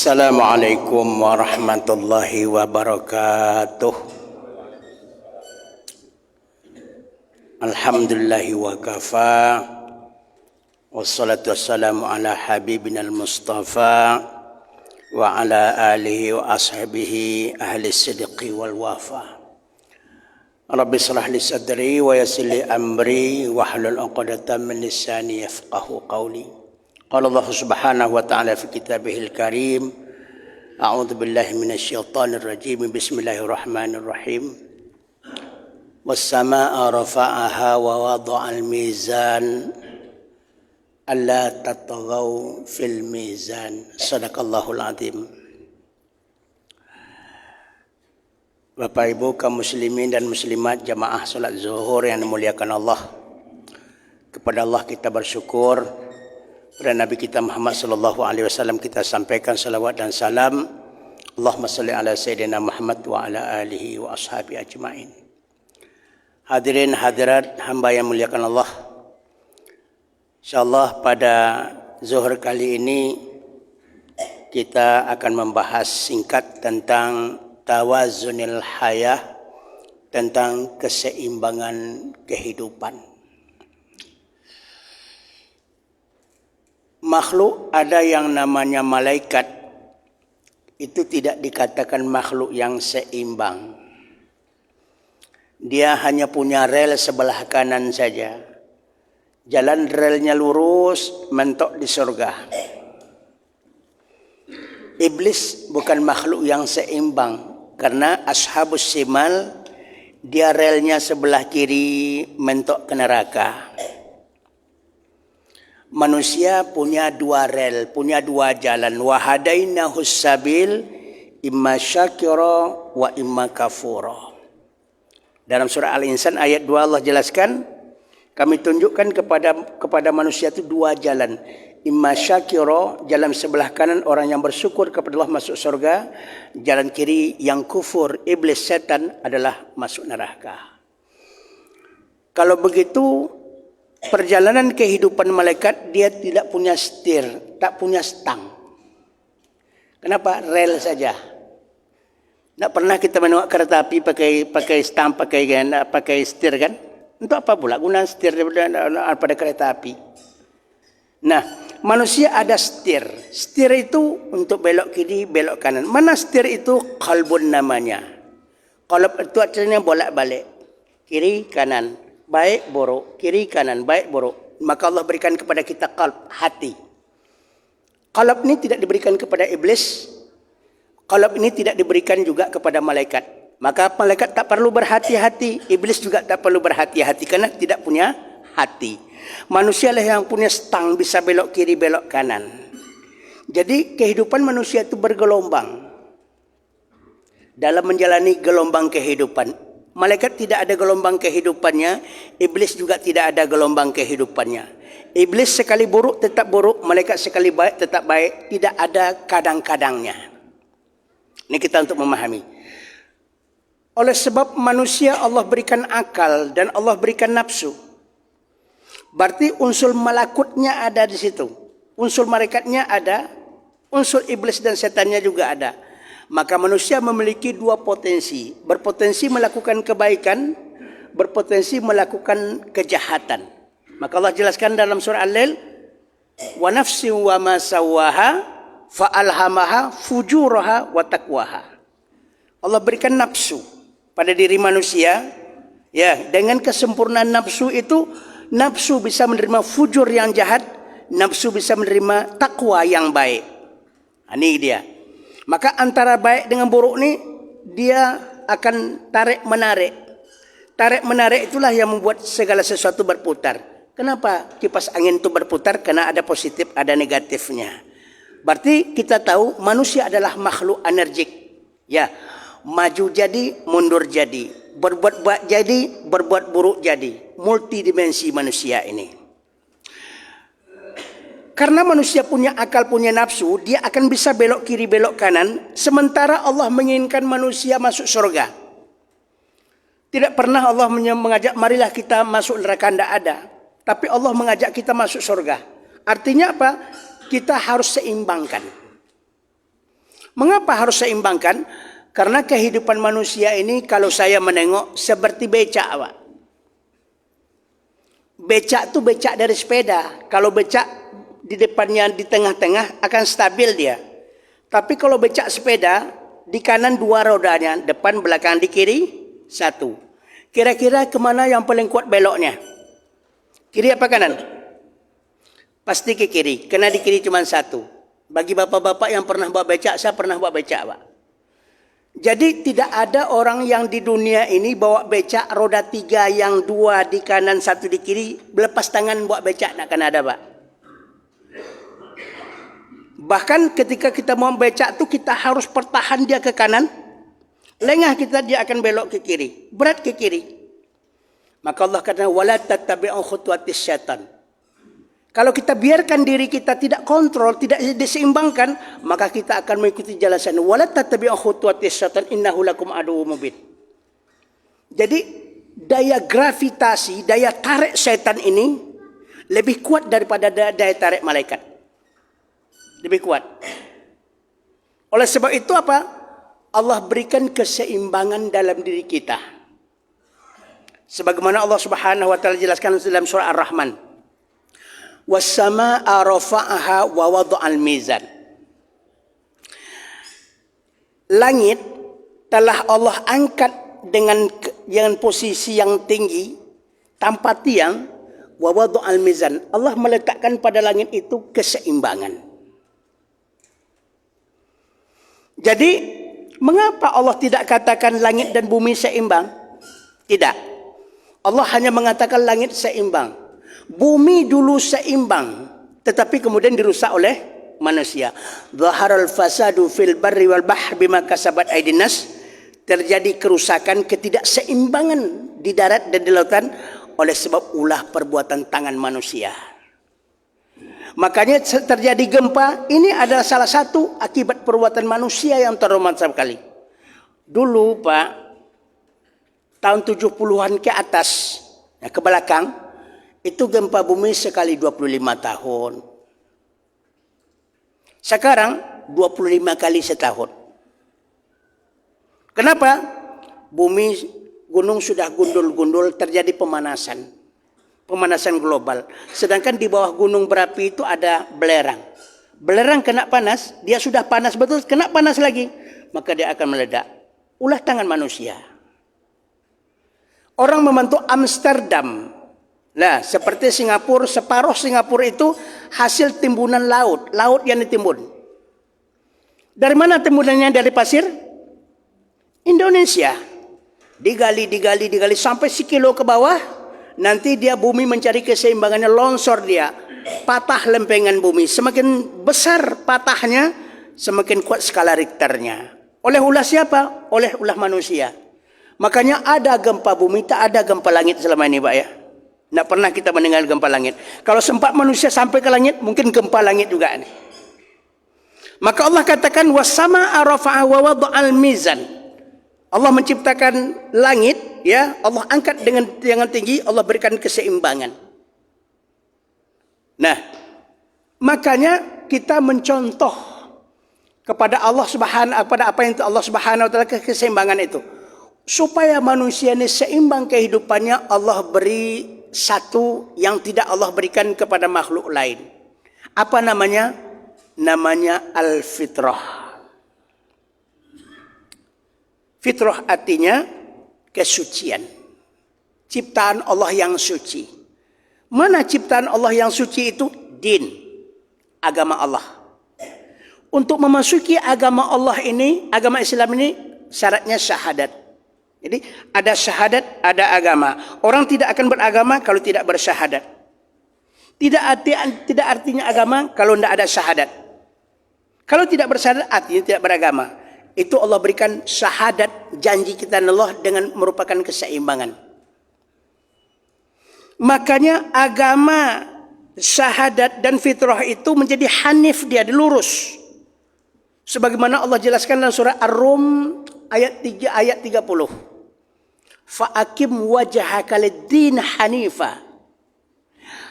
Assalamualaikum warahmatullahi wabarakatuh. Alhamdulillahi wa kafa. Wassalatu wassalamu ala habibina al-mustafa wa ala alihi wa ashabihi ahli sidqi wal wafa. Rabbi shrah li sadri wa yassir li amri wahlul 'uqdatam min lisani yafqahu qawli. Qala Allah Subhanahu wa ta'ala fi kitabihil karim. A'udzu billahi minasyaitonir rajim. Bismillahirrahmanirrahim. Was-samaa'a rafa'aha wa wada'al mizan alla tatghaw fil mizan. Shadaqallahul azim. Bapak Ibu kaum muslimin dan muslimat jamaah salat zuhur yang dimuliakan Allah. Kepada Allah kita bersyukur. Pada Nabi kita Muhammad sallallahu alaihi wasallam kita sampaikan salawat dan salam. Allahumma shalli ala sayyidina Muhammad wa ala alihi wa ashabi ajmain. Hadirin hadirat hamba yang muliakan Allah. Insyaallah pada zuhur kali ini kita akan membahas singkat tentang tawazunil hayah, tentang keseimbangan kehidupan. Makhluk ada yang namanya malaikat, itu tidak dikatakan makhluk yang seimbang. Dia hanya punya rel sebelah kanan saja. Jalan relnya lurus, mentok di surga. Iblis bukan makhluk yang seimbang, karena ashabus simal, dia relnya sebelah kiri, mentok ke neraka. Manusia punya dua rel, punya dua jalan. Wa hadainahus sabil imma syakira wa imma kafura. Dalam surah Al-Insan ayat 2 Allah jelaskan, kami tunjukkan kepada manusia itu dua jalan. Imma syakira, jalan sebelah kanan orang yang bersyukur kepada Allah masuk surga. Jalan kiri yang kufur, iblis, setan adalah masuk neraka. Kalau begitu, perjalanan kehidupan malaikat dia tidak punya setir, tak punya stang. Kenapa? Rel saja. Tak pernah kita menengok kereta api pakai stang, pakai setir kan? Untuk apa pula guna setir pada kereta api? Nah, manusia ada setir. Setir itu untuk belok kiri, belok kanan. Mana setir itu? Qalbun namanya. Qalb itu artinya bolak-balik. Kiri, kanan. Baik buruk, kiri kanan, baik buruk. Maka Allah berikan kepada kita qalb, hati. Qalb ini tidak diberikan kepada iblis. Qalb ini tidak diberikan juga kepada malaikat. Maka malaikat tak perlu berhati-hati. Iblis juga tak perlu berhati-hati karena tidak punya hati. Manusia lah yang punya stang, bisa belok kiri, belok kanan. Jadi kehidupan manusia itu bergelombang. Dalam menjalani gelombang kehidupan. Malaikat tidak ada gelombang kehidupannya, iblis juga tidak ada gelombang kehidupannya. Iblis sekali buruk tetap buruk, malaikat sekali baik tetap baik, tidak ada kadang-kadangnya. Ini kita untuk memahami. Oleh sebab manusia Allah berikan akal dan Allah berikan nafsu. Berarti unsur malakutnya ada di situ. Unsur malaikatnya ada, unsur iblis dan setannya juga ada. Maka manusia memiliki dua potensi. Berpotensi melakukan kebaikan, berpotensi melakukan kejahatan. Maka Allah jelaskan dalam surah Al-Lail, wa nafsin wa ma sawwaha fa alhamaha fujuraha wa taqwaha. Allah berikan nafsu pada diri manusia. Ya, dengan kesempurnaan nafsu itu, nafsu bisa menerima fujur yang jahat, nafsu bisa menerima takwa yang baik. Ini dia. Maka antara baik dengan buruk ni dia akan tarik-menarik. Tarik-menarik itulah yang membuat segala sesuatu berputar. Kenapa kipas angin itu berputar? Karena ada positif, ada negatifnya. Berarti kita tahu manusia adalah makhluk energik. Ya, maju jadi, mundur jadi. Berbuat baik jadi, berbuat buruk jadi. Multidimensi manusia ini. Karena manusia punya akal, punya nafsu, dia akan bisa belok kiri, belok kanan. Sementara Allah menginginkan manusia masuk surga. Tidak pernah Allah mengajak, marilah kita masuk neraka, tidak ada. Tapi Allah mengajak kita masuk surga. Artinya apa? Kita harus seimbangkan. Mengapa harus seimbangkan? Karena kehidupan manusia ini kalau saya menengok seperti becak, Pak. Becak itu becak dari sepeda. Kalau becak di depannya di tengah-tengah akan stabil dia. Tapi kalau becak sepeda di kanan 2 rodanya, depan belakang, di kiri 1. Kira-kira kemana yang paling kuat beloknya? Kiri apa kanan? Pasti ke kiri. Karena di kiri cuma 1. Bagi bapak-bapak yang pernah bawa becak, saya pernah bawa becak, Pak. Jadi tidak ada orang yang di dunia ini bawa becak roda 3 yang 2 di kanan 1 di kiri, lepas tangan bawa becak, tak akan ada, Pak. Bahkan ketika kita mau becak tu kita harus pertahan dia ke kanan, lengah kita dia akan belok ke kiri, berat ke kiri. Maka Allah kata wala tattabi'u khutuwatis syaitan. Kalau kita biarkan diri kita tidak kontrol, tidak diseimbangkan, maka kita akan mengikuti jalan syaitan. Wala tattabi'u khutuwatis syaitan innahu lakum aduwwum mubin. Jadi daya gravitasi, daya tarik syaitan ini lebih kuat daripada daya tarik malaikat. Lebih kuat. Oleh sebab itu apa? Allah berikan keseimbangan dalam diri kita. Sebagaimana Allah Subhanahu wa taala jelaskan dalam surah Ar-Rahman. Was-samaa'a rafa'aha wa wada'al mizan. Langit telah Allah angkat dengan posisi yang tinggi tanpa tiang, wa wada'al mizan. Allah meletakkan pada langit itu keseimbangan. Jadi, mengapa Allah tidak katakan langit dan bumi seimbang? Tidak. Allah hanya mengatakan langit seimbang. Bumi dulu seimbang, tetapi kemudian dirusak oleh manusia. Zaharal fasadu fil barri wal bahr bima kasabat aydin nas. Terjadi kerusakan, ketidakseimbangan di darat dan di lautan oleh sebab ulah perbuatan tangan manusia. Makanya terjadi gempa, ini adalah salah satu akibat perbuatan manusia yang terhormat sekali. Dulu Pak, tahun 70-an ke atas, ke belakang, itu gempa bumi sekali 25 tahun. Sekarang 25 kali setahun. Kenapa? Bumi, gunung sudah gundul-gundul, terjadi pemanasan. Pemanasan global. Sedangkan di bawah gunung berapi itu ada belerang. Belerang kena panas, dia sudah panas betul, kena panas lagi, maka dia akan meledak. Ulah tangan manusia. Orang membantu Amsterdam. Nah, seperti Singapura, separuh Singapura itu hasil timbunan laut. Laut yang ditimbun. Dari mana timbunannya? Dari pasir? Indonesia. Digali sampai sekilo ke bawah. Nanti dia bumi mencari keseimbangannya, longsor dia. Patah lempengan bumi. Semakin besar patahnya, semakin kuat skala Richternya. Oleh ulah siapa? Oleh ulah manusia. Makanya ada gempa bumi, tak ada gempa langit selama ini, Pak ya. Tidak pernah kita mendengar gempa langit. Kalau sempat manusia sampai ke langit, mungkin gempa langit juga. Maka Allah katakan was-samaa'a rafa'a wa wada'al mizan. Allah menciptakan langit, ya, Allah angkat dengan tinggi, Allah berikan keseimbangan. Nah, makanya kita mencontoh kepada Allah Subhanahu, kepada apa yang Allah Subhanahu wa taala, keseimbangan itu. Supaya manusia ini seimbang kehidupannya, Allah beri satu yang tidak Allah berikan kepada makhluk lain. Apa namanya? Namanya al-fitrah. Fitrah artinya kesucian. Ciptaan Allah yang suci. Mana ciptaan Allah yang suci itu? Din. Agama Allah. Untuk memasuki agama Allah ini, agama Islam ini, syaratnya syahadat. Jadi ada syahadat, ada agama. Orang tidak akan beragama kalau tidak bersyahadat. Tidak artinya agama kalau tidak ada syahadat. Kalau tidak bersyahadat artinya tidak beragama. Itu Allah berikan syahadat, janji kita Allah dengan merupakan keseimbangan. Makanya agama, syahadat dan fitrah itu menjadi hanif, dia dilurus. Sebagaimana Allah jelaskan dalam surah Ar-Rum ayat 3 ayat 30. Fa'akim wajhaka lid-din hanifa.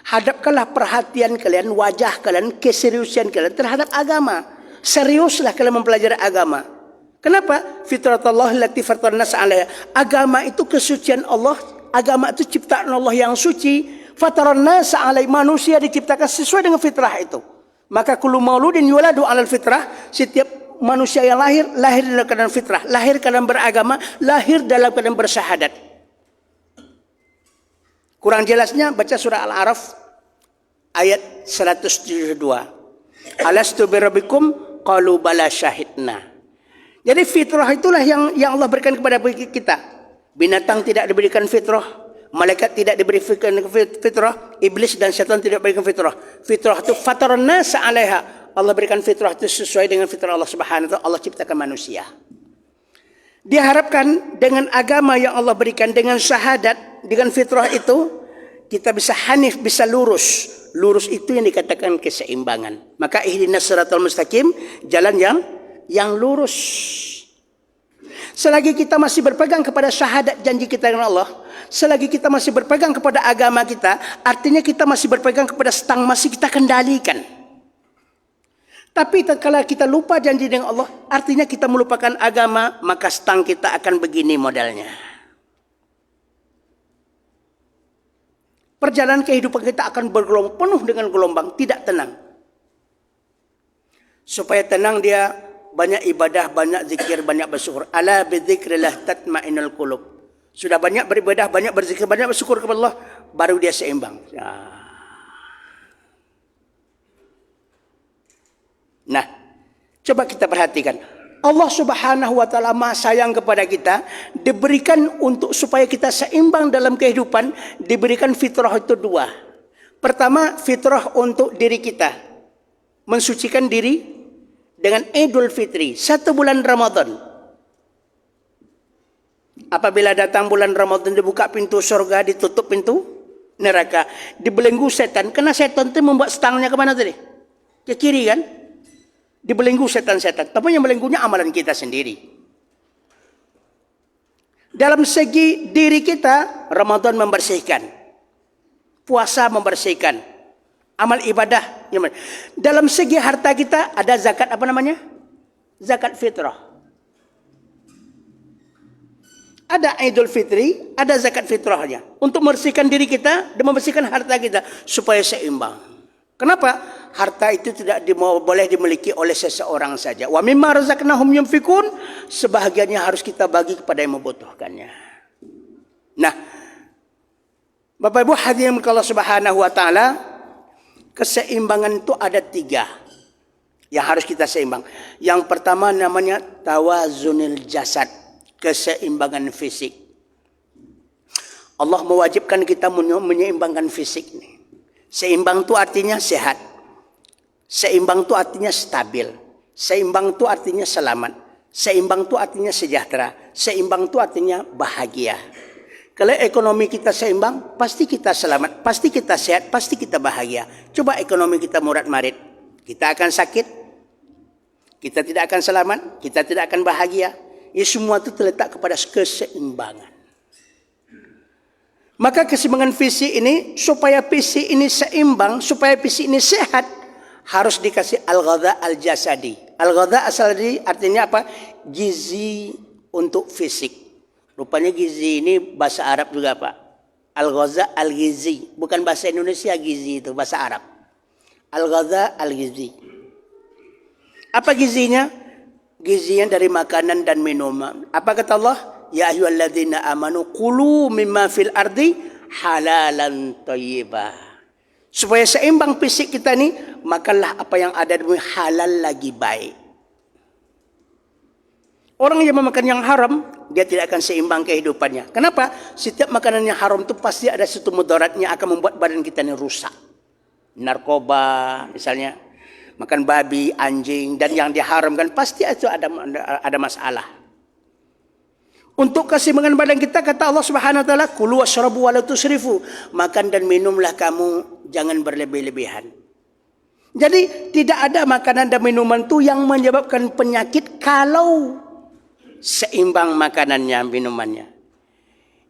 Hadapkanlah perhatian kalian, wajah kalian, keseriusan kalian terhadap agama Seriuslah kalau mempelajari agama. Kenapa? Fitratullah allati fatarna 'alaiha. Agama itu kesucian Allah, agama itu ciptaan Allah yang suci. Fatarna 'alaiha, manusia diciptakan sesuai dengan fitrah itu. Maka kullu mauludin yuladu 'alal fitrah, setiap manusia yang lahir dalam keadaan fitrah, lahir keadaan beragama, lahir dalam keadaan bersyahadat. Kurang jelasnya baca surah Al-A'raf ayat 172. Alastu birabbikum qalu bala syahidna. Jadi fitrah itulah yang Allah berikan kepada kita. Binatang tidak diberikan fitrah, malaikat tidak diberikan fitrah, iblis dan syaitan tidak diberikan fitrah. Fitrah itu fatarna 'alaiha. Allah berikan fitrah itu sesuai dengan fitrah Allah Subhanahu wa taala. Allah ciptakan manusia. Diharapkan dengan agama yang Allah berikan, dengan syahadat, dengan fitrah itu kita bisa hanif, bisa lurus. Lurus itu yang dikatakan keseimbangan. Maka ihdinas siratal mustaqim, jalan yang lurus. Selagi kita masih berpegang kepada syahadat janji kita dengan Allah, selagi kita masih berpegang kepada agama kita, artinya kita masih berpegang kepada stang, masih kita kendalikan. Tapi kalau kita lupa janji dengan Allah, artinya kita melupakan agama, maka stang kita akan begini modelnya. Perjalanan kehidupan kita akan bergelombang, penuh dengan gelombang, tidak tenang. Supaya tenang dia banyak ibadah, banyak zikir, banyak bersyukur. Ala bidzikrillah tatma'innul qulub. Sudah banyak beribadah, banyak berzikir, banyak bersyukur kepada Allah, baru dia seimbang. Nah, coba kita perhatikan. Allah Subhanahu wa taala Maha sayang kepada kita, diberikan untuk supaya kita seimbang dalam kehidupan, diberikan fitrah itu dua. Pertama, fitrah untuk diri kita. Mensucikan diri dengan Idul Fitri, 1 bulan Ramadan. Apabila datang bulan Ramadan, dibuka pintu surga, ditutup pintu neraka, dibelenggu setan. Karena setan itu membuat stangnya kemana tadi? Ke kiri kan? Dibelenggu setan-setan. Tapi yang belenggunya amalan kita sendiri. Dalam segi diri kita, Ramadan membersihkan. Puasa membersihkan. Amal ibadah. Dalam segi harta kita, ada zakat apa namanya? Zakat fitrah. Ada Idul Fitri, ada zakat fitrahnya. Untuk membersihkan diri kita dan membersihkan harta kita. Supaya seimbang. Kenapa? Harta itu tidak boleh dimiliki oleh seseorang saja. Wa mimma razaqnahum yunfikun, sebahagiannya harus kita bagi kepada yang membutuhkannya. Nah, Bapak Ibu hadirin Allah Subhanahu wa taala, keseimbangan itu ada 3 yang harus kita seimbang. Yang pertama namanya tawazunil jasad, keseimbangan fisik. Allah mewajibkan kita menyeimbangkan fisik nih. Seimbang itu artinya sehat. Seimbang itu artinya stabil. Seimbang itu artinya selamat. Seimbang itu artinya sejahtera. Seimbang itu artinya bahagia. Kalau ekonomi kita seimbang, pasti kita selamat, pasti kita sehat, pasti kita bahagia. Coba ekonomi kita murat-marit, kita akan sakit, kita tidak akan selamat, kita tidak akan bahagia. Ini semua itu terletak kepada keseimbangan. Maka keseimbangan fisik ini, supaya fisik ini seimbang, supaya fisik ini sehat, harus dikasih al-ghadha al-jasadi. Al-ghadha asal-jasadi artinya apa? Gizi untuk fisik. Rupanya gizi ini bahasa Arab juga Pak. Al-ghadha al-gizi. Bukan bahasa Indonesia gizi itu, bahasa Arab. Al-ghadha al-gizi. Apa gizinya? Gizinya dari makanan dan minuman. Apa kata Allah? Ya ayyuhalladzina amanu kulu mimma fil ardi halalan thayyibah. Supaya seimbang fisik kita ni, makanlah apa yang ada di bumi halal lagi baik. Orang yang memakan yang haram, dia tidak akan seimbang kehidupannya. Kenapa? Setiap makanan yang haram itu pasti ada satu mudaratnya, akan membuat badan kita ini rusak. Narkoba misalnya, makan babi, anjing, dan yang diharamkan pasti itu ada masalah. Untuk keseimbangan badan kita, kata Allah Subhanahu wa taala, kulu washrabu wa la tusrifu. Makan dan minumlah kamu, jangan berlebih-lebihan. Jadi tidak ada makanan dan minuman itu yang menyebabkan penyakit kalau seimbang makanannya, minumannya.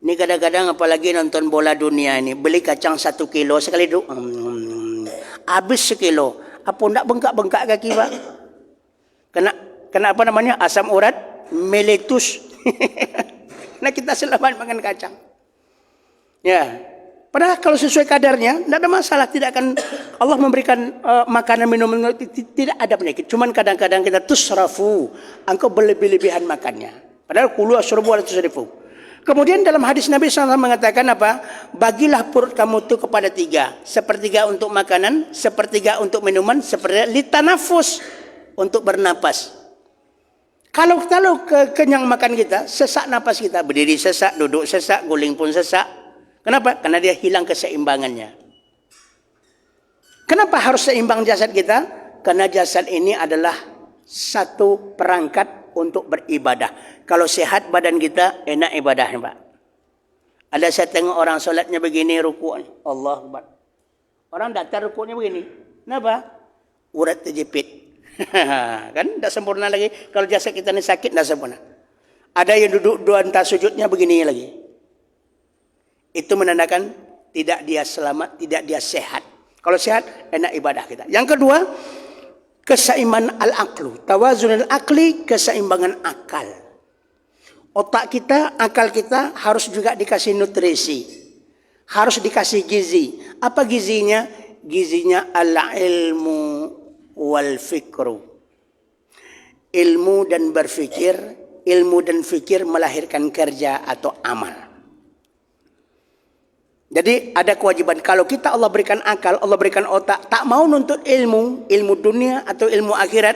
Ini kadang-kadang apalagi nonton bola dunia ini, beli kacang 1 kilo sekali habis 1 kilo. Apa enggak bengkak-bengkak kaki Pak? kena apa namanya? Asam urat meletus. Nah, kita selamat makan kacang. Ya. Padahal kalau sesuai kadarnya, tidak ada masalah. Tidak akan Allah memberikan makanan minuman, tidak ada penyakit. Cuman kadang-kadang kita tusrafu, engkau berlebih-lebihan makannya. Padahal kulu asyrabu wala tusrifu. Kemudian dalam hadis Nabi SAW mengatakan apa? Bagilah perut kamu itu kepada tiga. Sepertiga untuk makanan, sepertiga untuk minuman, sepertiga litanafus, untuk bernapas. Kalau kenyang makan kita, sesak napas kita. Berdiri sesak, duduk sesak, guling pun sesak. Kenapa? Karena dia hilang keseimbangannya. Kenapa harus seimbang jasad kita? Karena jasad ini adalah satu perangkat untuk beribadah. Kalau sehat badan kita, enak ibadahnya, Pak. Ada saya tengok orang solatnya begini, rukuknya. Allah Akbar. Orang datar rukuknya begini. Kenapa? Urat terjepit. Kan tidak sempurna lagi. Kalau jasad kita ini sakit, tidak sempurna. Ada yang duduk dua entah sujudnya begini lagi. Itu menandakan tidak dia selamat, tidak dia sehat. Kalau sehat, enak ibadah kita. Yang kedua, keseimbangan al-aqlu. Tawazunul akli, keseimbangan akal. Otak kita, akal kita harus juga dikasih nutrisi. Harus dikasih gizi. Apa gizinya? Gizinya al-ilmu wal fikru. Ilmu dan berfikir, ilmu dan fikir melahirkan kerja atau amal. Jadi ada kewajiban, kalau kita Allah berikan akal, Allah berikan otak, tak mau nuntut ilmu dunia atau ilmu akhirat,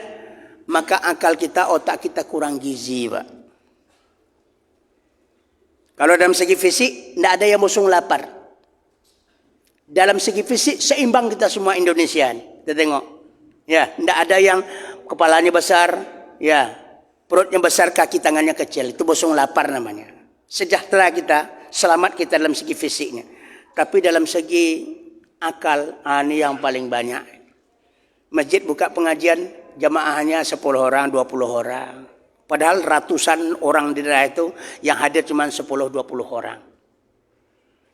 maka akal kita, otak kita kurang gizi, Pak. Kalau dalam segi fisik, tidak ada yang musuh lapar. Dalam segi fisik, seimbang kita semua Indonesiaan. Kita tengok. Ya, tidak ada yang kepalanya besar, ya, perutnya besar, kaki tangannya kecil. Itu musuh lapar namanya. Sejahtera kita, selamat kita dalam segi fisiknya. Tapi dalam segi akal, ini yang paling banyak. Masjid buka pengajian, jamaahnya 10 orang, 20 orang. Padahal ratusan orang di daerah itu yang hadir cuma 10-20 orang.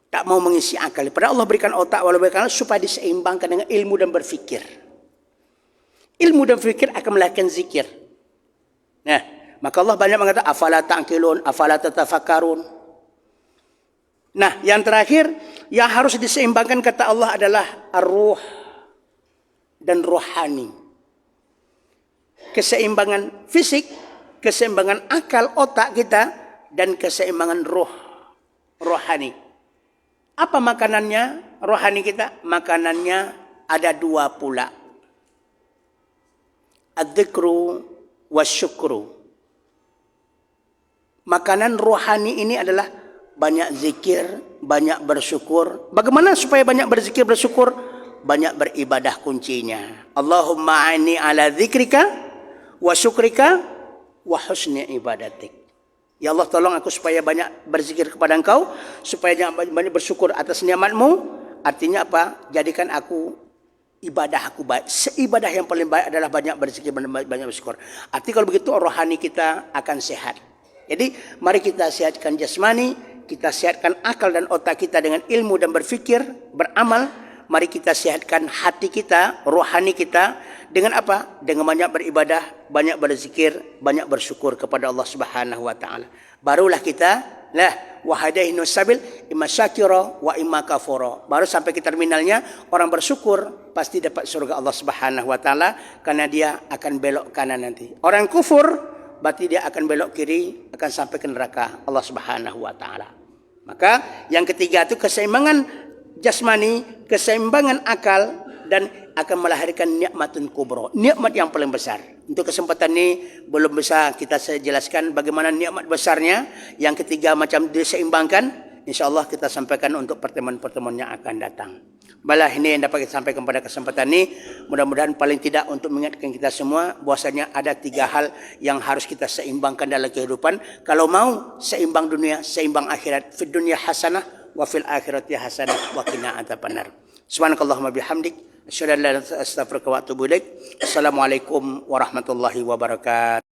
Tak mau mengisi akal. Padahal Allah berikan otak, walau berikan supaya diseimbangkan dengan ilmu dan berfikir. Ilmu dan berfikir akan melahirkan zikir. Nah, maka Allah banyak mengatakan, afala ta'qilun, afala tatafakkarun. Nah, yang terakhir, yang harus diseimbangkan kata Allah adalah ar-ruh dan rohani. Keseimbangan fisik, keseimbangan akal otak kita, dan keseimbangan rohani. Apa makanannya rohani kita? Makanannya ada dua pula. Adzikru wasyukru. Makanan rohani ini adalah banyak zikir, banyak bersyukur. Bagaimana supaya banyak berzikir, bersyukur? Banyak beribadah kuncinya. Allahumma a'inni ala zikrika wa syukrika wa husni ibadatik. Ya Allah, tolong aku supaya banyak berzikir kepada Engkau, supaya banyak bersyukur atas nikmat-Mu. Artinya apa? Jadikan aku ibadah aku baik. Seibadah yang paling baik adalah banyak berzikir, banyak bersyukur. Artinya kalau begitu rohani kita akan sehat. Jadi mari kita sehatkan jasmani, kita sehatkan akal dan otak kita dengan ilmu dan berfikir, beramal. Mari kita sehatkan hati kita, rohani kita dengan apa? Dengan banyak beribadah, banyak berzikir, banyak bersyukur kepada Allah Subhanahu wa taala. Barulah kita wahadainus sabil imma syakira wa imma kafura. Baru sampai ke terminalnya, orang bersyukur pasti dapat surga Allah Subhanahu wa taala karena dia akan belok kanan nanti. Orang kufur berarti dia akan belok kiri, akan sampai ke neraka Allah Subhanahu wa taala. Maka yang ketiga itu keseimbangan jasmani, keseimbangan akal, dan akan melahirkan nikmatun kubra, nikmat yang paling besar. Untuk kesempatan ini belum bisa kita jelaskan bagaimana nikmat besarnya. Yang ketiga macam diseimbangkan, insyaallah kita sampaikan untuk pertemuan-pertemuan yang akan datang. Baiklah, ini yang dapat kita sampaikan pada kesempatan ini. Mudah-mudahan paling tidak untuk mengingatkan kita semua bahwasanya ada 3 hal yang harus kita seimbangkan dalam kehidupan. Kalau mau seimbang dunia, seimbang akhirat. Fid dunya hasanah wa fil akhirati hasanah wa qina adzabannar. Subhanakallahumma bihamdik asyhadu an la ilaha illa anta astaghfiruka wa atubu ilaik. Assalamualaikum warahmatullahi wabarakatuh.